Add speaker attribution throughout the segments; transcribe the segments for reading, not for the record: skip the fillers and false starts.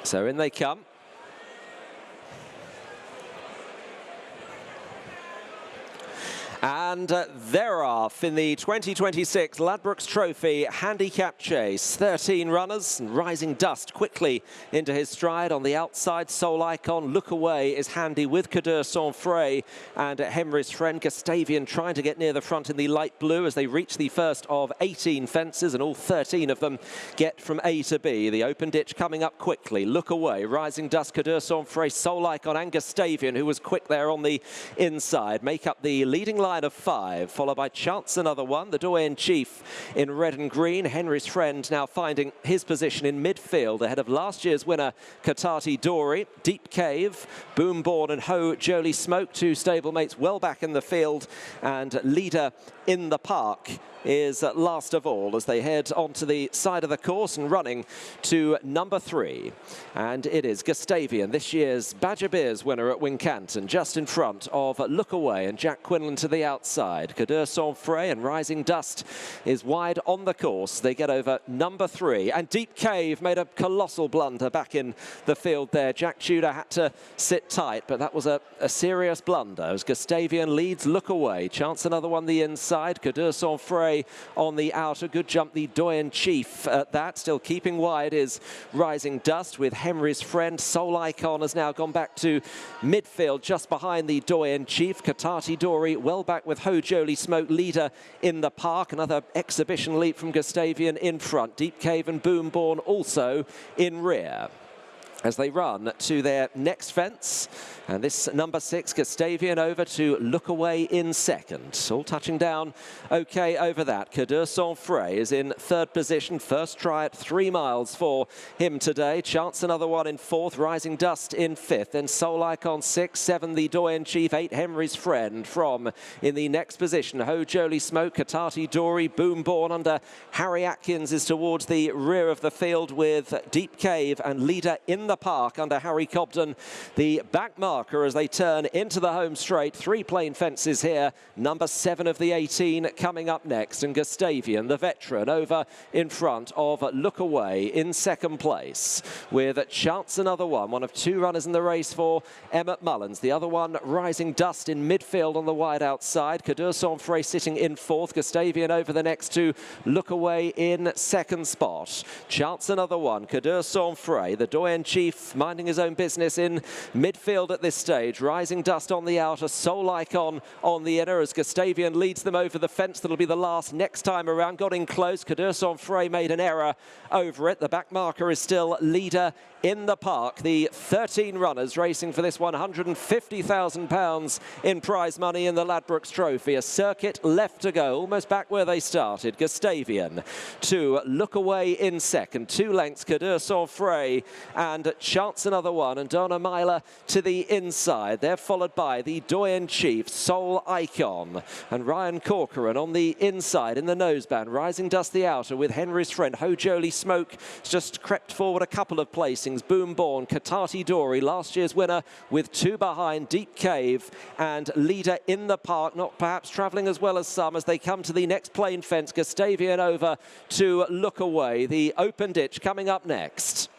Speaker 1: So in they come. And they're off in the 2026 Ladbrokes Trophy Handicap Chase. 13 runners, and Rising Dust quickly into his stride on the outside. Soul Icon, Lookaway is handy with Kdeux Saint Fray, and Henry's friend Gustavian trying to get near the front in the light blue as they reach the first of 18 fences, and all 13 of them get from A to B. The open ditch coming up quickly. Lookaway, Rising Dust, Kdeux Saint Fray, Soul Icon and Gustavian, who was quick there on the inside, make up the leading line of 5, followed by Chance Another One, the Doyen Chief in red and green. Henry's friend now finding his position in midfield ahead of last year's winner Katate Dori. Deep Cave, Boomborn and Ho Jolie Smoke, 2 stablemates well back in the field, and leader in the park is last of all as they head onto the side of the course and running to number 3. And it is Gustavian, this year's Badger Beers winner at Wincanton, just in front of Lookaway and Jack Quinlan to the outside. Kdeux Saint Fray and Rising Dust is wide on the course. They get over number 3. And Deep Cave made a colossal blunder back in the field there. Jack Tudor had to sit tight, but that was a serious blunder as Gustavian leads Lookaway. Chance Another One the inside. Kdeux Saint Fray on the outer. Good jump, the Doyen Chief at that. Still keeping wide is Rising Dust with Henry's friend. Soul Icon has now gone back to midfield just behind the Doyen Chief. Katate Dori well back with Ho Jolie Smoke, leader in the park. Another exhibition leap from Gustavian in front. Deep Cave and Boomborn also in rear as they run to their next fence. And this number 6, Gustavian, over to Lookaway in second. All touching down okay over that. Kdeux Saint Fray is in 3rd position. First try at 3 miles for him today. Chance Another One in 4th. Rising Dust in 5th. Then Soul Icon 6, 7 the Doyen Chief, 8 Henry's friend. From in the next position, Ho Jolie Smoke, Katate Dori, Boomborn under Harry Atkins is towards the rear of the field with Deep Cave and leader in the park under Harry Cobden. The back marker as they turn into the home straight. 3 plain fences here. Number 7 of the 18 coming up next. And Gustavian, the veteran, over in front of Lookaway in 2nd place with Chance Another One. One of 2 runners in the race for Emmett Mullins. The other one, Rising Dust in midfield on the wide outside. Kdeux Saint Fray sitting in 4th. Gustavian over the next 2. Lookaway in 2nd spot. Chance Another One. Kdeux Saint Fray, the Doyen Chief, minding his own business in midfield at this stage. Rising Dust on the outer, Soul Icon on the inner as Gustavian leads them over the fence. That'll be the last next time around. Got in close. Kdeux Saint Fray made an error over it. The back marker is still leader in the park. The 13 runners racing for this £150,000 in prize money in the Ladbrokes Trophy. A circuit left to go, almost back where they started. Gustavian to Lookaway in second. 2 lengths, Kdeux Saint Fray and Chance Another One. And Donna Myler to the inside. They're followed by the Doyen Chief, Soul Icon, and Ryan Corcoran on the inside in the noseband. Rising Dust the outer with Henry's friend Ho Jolie Smoke just crept forward a couple of placings. Boomborn, Katate Dori, last year's winner with 2 behind. Deep Cave and leader in the park, not perhaps travelling as well as some as they come to the next plain fence. Gustavian over to Lookaway. The open ditch coming up next.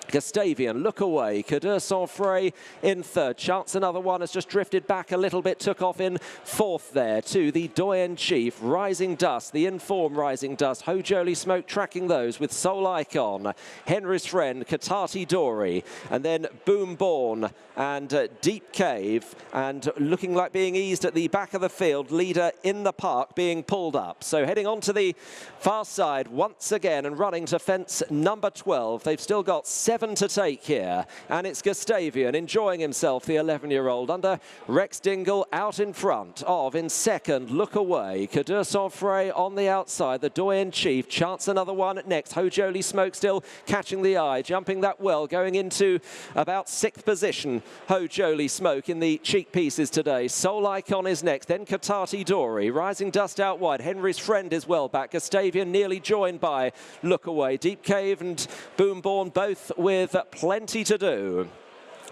Speaker 1: Gustavian, Lookaway, Kdeux Saint Fray in 3rd. Chance Another One has just drifted back a little bit, took off in 4th there to the Doyen Chief. Rising Dust, the in-form Rising Dust. Ho Jolie Smoke tracking those with Soul Icon, Henry's friend, Katate Dori, and then Boomborn and Deep Cave, and looking like being eased at the back of the field. Leader in the park being pulled up. So heading on to the far side once again and running to fence number 12. They've still got 7 to take here, and it's Gustavian enjoying himself, the 11-year-old, under Rex Dingle out in front of, in second, Lookaway. Kdeux Saint Fray on the outside, the Doyen Chief. Chance Another One next. Ho Jolie Smoke still catching the eye, jumping that well, going into about 6th position. Ho Jolie Smoke in the cheek pieces today. Soul Icon is next, then Katate Dori. Rising Dust out wide. Henry's friend is well back. Gustavian nearly joined by Lookaway. Deep Cave and Boomborn both with plenty to do.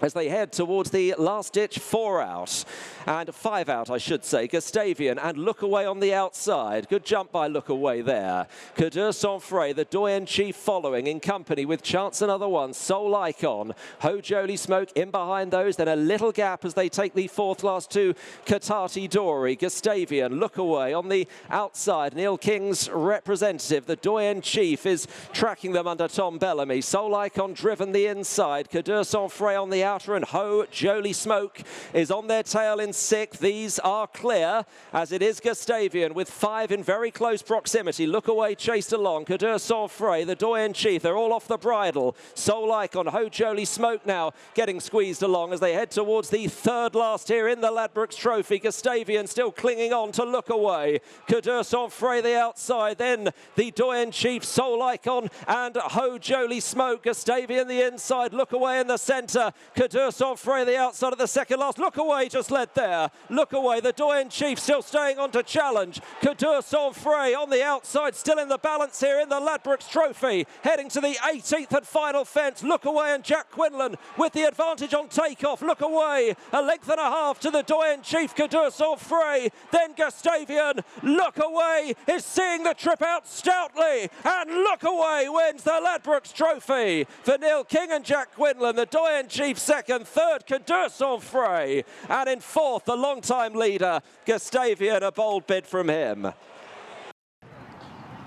Speaker 1: as they head towards the last ditch 4 out and 5 out, I should say. Gustavian and Lookaway on the outside. Good jump by Lookaway there. Kdeux Saint Fray, the Doyen Chief, following in company with Chance Another One. Soul Icon, Holy Smoke in behind those. Then a little gap as they take the 4th last to Katate Dori. Gustavian, Lookaway on the outside. Neil King's representative, the Doyen Chief, is tracking them under Tom Bellamy. Soul Icon driven the inside. Kdeux Saint Fray on the outer, and Holy Smoke is on their tail in 6th. These are clear, as it is Gustavian with 5 in very close proximity. Lookaway chased along. Kdeux Saint Fray, the Doyen Chief, they're all off the bridle. Soul Icon, Holy Smoke now getting squeezed along as they head towards the 3rd last here in the Ladbrokes Trophy. Gustavian still clinging on to Lookaway. Kdeux Saint Fray the outside, then the Doyen Chief, Soul Icon and Holy Smoke. Gustavian the inside, Lookaway in the centre. Kdeux Saint Fray the outside of the 2nd last. Lookaway just led there. Lookaway, the Doyen Chief, still staying on to challenge. Kdeux Saint Fray on the outside, still in the balance here in the Ladbrokes Trophy. Heading to the 18th and final fence. Lookaway and Jack Quinlan with the advantage on takeoff. Lookaway, a length and a half to the Doyen Chief. Kdeux Saint Fray, then Gustavian. Lookaway is seeing the trip out stoutly, and Lookaway wins the Ladbrokes Trophy for Neil King and Jack Quinlan. The Doyen Chief 2nd, 3rd Kdeux Saint Fray, and in 4th the long-time leader Gustavian. A bold bid from him.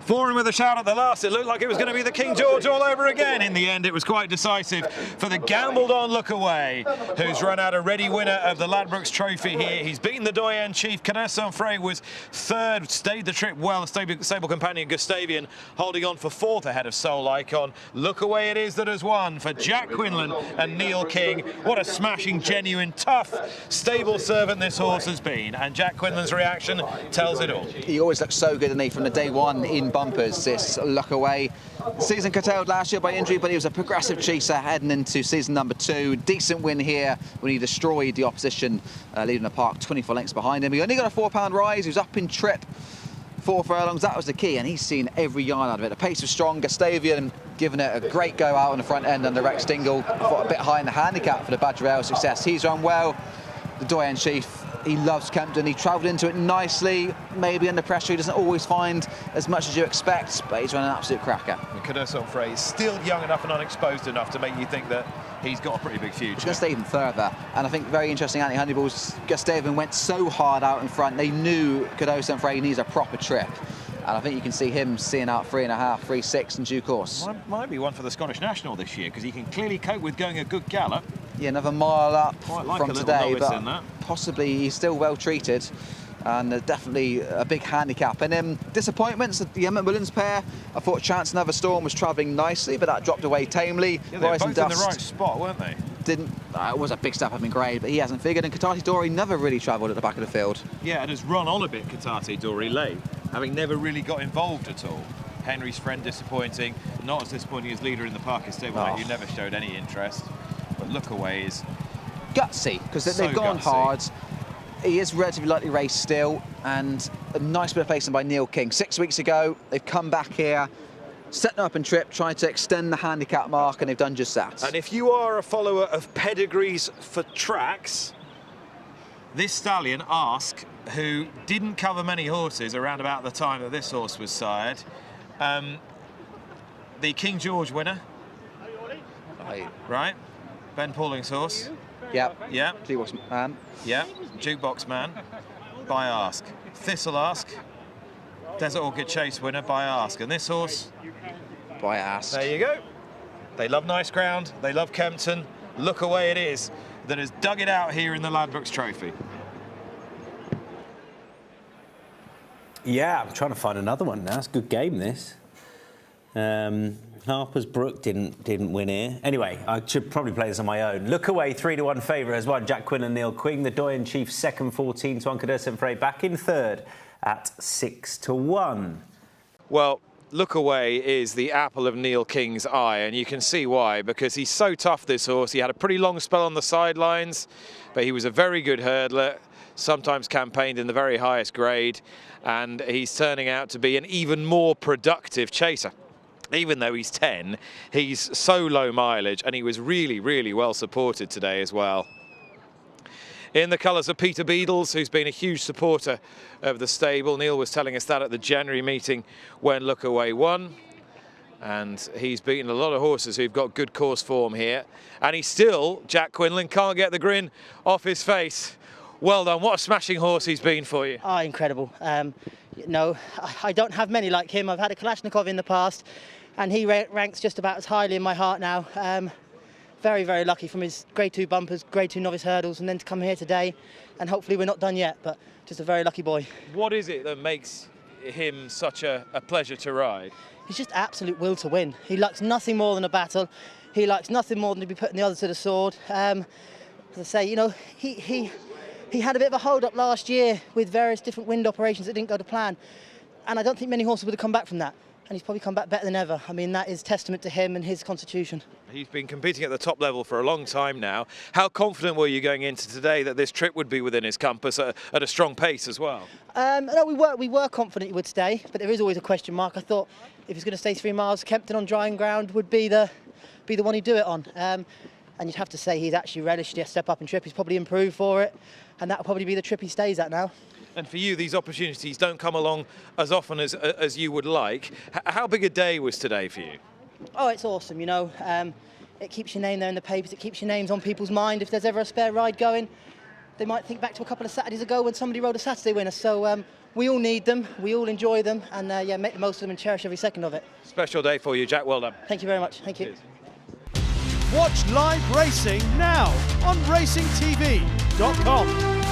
Speaker 2: For him with a shout at the last, it looked like it was going to be the King George all over again. In the end, it was quite decisive for the gambled-on Lookaway, who's run out a ready winner of the Ladbrokes Trophy here. He's beaten the Doyen Chief. Kdeux Saint Fray was 3rd, stayed the trip well. Stable companion Gustavian holding on for 4th ahead of Soul Icon. Lookaway it is that has won for Jack Quinlan and Neil King. What a smashing, genuine, tough, stable servant this horse has been. And Jack Quinlan's reaction tells it all.
Speaker 3: He always looks so good, didn't he, from the day one in bumpers. This Lookaway. Season curtailed last year by injury, but he was a progressive chaser heading into season number 2. Decent win here when he destroyed the opposition, leading the park 24 lengths behind him. He only got a £4 rise. He was up in trip 4 furlongs. That was the key, and he's seen every yard out of it. The pace was strong. Gustavian giving it a great go out on the front end under Rex Dingle. Fought a bit high in the handicap for the Badger Rail success. He's run well. The Doyen Chief, he loves Kempton. He travelled into it nicely, maybe under pressure. He doesn't always find as much as you expect, but he's run an absolute cracker.
Speaker 2: And Kdeux Saint Fray is still young enough and unexposed enough to make you think that he's got a pretty big future.
Speaker 3: He's going to stay even further. And I think very interesting, Anthony Honeyballs, Gustavian went so hard out in front. They knew Kdeux Saint Fray needs a proper trip. And I think you can see him seeing out 3.5, 3.6 in due course.
Speaker 2: Might be one for the Scottish National this year, because he can clearly cope with going a good gallop.
Speaker 3: Yeah, another mile up
Speaker 2: like
Speaker 3: from today, but
Speaker 2: in that.
Speaker 3: Possibly he's still well treated, and definitely a big handicap. And then disappointments, the Emmett Mullins pair. I thought Chance Another Storm was travelling nicely, but that dropped away tamely.
Speaker 2: Yeah, they were both in the right spot, weren't they?
Speaker 3: It was a big step up in grade, but he hasn't figured. And Katate Dori never really travelled at the back of the field.
Speaker 2: Yeah, and has run on a bit, Katate Dori late, having never really got involved at all. Henry's friend disappointing, not as disappointing as leader in the Park Stablemate, who never showed any interest. But Lookaway is
Speaker 3: gutsy, because
Speaker 2: so
Speaker 3: they've gone
Speaker 2: gutsy.
Speaker 3: hard. He is relatively lightly raced still, and a nice bit of placing by Neil King. 6 weeks ago, they've come back here, setting up and trip, trying to extend the handicap mark, and they've done just that.
Speaker 2: And if you are a follower of pedigrees for tracks, this stallion, Ask, who didn't cover many horses around about the time that this horse was sired, the King George winner, right? Ben Pauling's horse.
Speaker 3: Yep.
Speaker 2: Yeah.
Speaker 3: Jukebox Man.
Speaker 2: Yeah. Jukebox Man by Ask. Thistle Ask. Desert Orchid Chase winner by Ask. And this horse
Speaker 3: by Ask.
Speaker 2: There you go. They love nice ground. They love Kempton. Lookaway it is that has dug it out here in the Ladbrokes Trophy.
Speaker 4: Yeah, I'm trying to find another one now. It's a good game, this. Harper's Brook didn't win here. Anyway, I should probably play this on my own. Lookaway 3-1 favourite has won. Jack Quinlan, Neil King. The Doyen Chief 2nd, 14-1. Kdeux Saint Fray back in 3rd at 6-1.
Speaker 2: Well, Lookaway is the apple of Neil King's eye, and you can see why, because he's so tough, this horse. He had a pretty long spell on the sidelines, but he was a very good hurdler, sometimes campaigned in the very highest grade, and he's turning out to be an even more productive chaser. even though he's 10, he's so low mileage, and he was really, really well supported today as well. In the colours of Peter Beadles, who's been a huge supporter of the stable. Neil was telling us that at the January meeting when Lookaway won. And he's beaten a lot of horses who've got good course form here. And he still, Jack Quinlan, can't get the grin off his face. Well done. What a smashing horse he's been for you.
Speaker 5: Oh, incredible. No, I don't have many like him. I've had a Kalashnikov in the past, and he ranks just about as highly in my heart now. Very, very lucky from his Grade 2 bumpers, Grade 2 novice hurdles, and then to come here today, and hopefully we're not done yet, but just a very lucky boy.
Speaker 2: What is it that makes him such a pleasure to ride?
Speaker 5: He's just absolute will to win. He likes nothing more than a battle. He likes nothing more than to be putting the other to the sword. As I say, you know, he had a bit of a hold-up last year with various different wind operations that didn't go to plan, and I don't think many horses would have come back from that. And he's probably come back better than ever. I mean, that is testament to him and his constitution. He's
Speaker 2: been competing at the top level for a long time now. How confident were you going into today that this trip would be within his compass at a strong pace as well?
Speaker 5: No, we were confident he would stay, but there is always a question mark. I thought if he's going to stay 3 miles, Kempton on drying ground would be the one he'd do it on. And you'd have to say he's actually relished the step up in trip. He's probably improved for it, and that'll probably be the trip he stays at now.
Speaker 2: And for you, these opportunities don't come along as often as you would like. How big a day was today for you?
Speaker 5: Oh, it's awesome, you know. It keeps your name there in the papers. It keeps your names on people's mind. If there's ever a spare ride going, they might think back to a couple of Saturdays ago when somebody rode a Saturday winner. So we all need them, we all enjoy them, and yeah, make the most of them and cherish every second of it.
Speaker 2: Special day for you, Jack. Well done.
Speaker 5: Thank you very much. Thank you.
Speaker 2: Cheers.
Speaker 6: Watch live racing now on racingtv.com.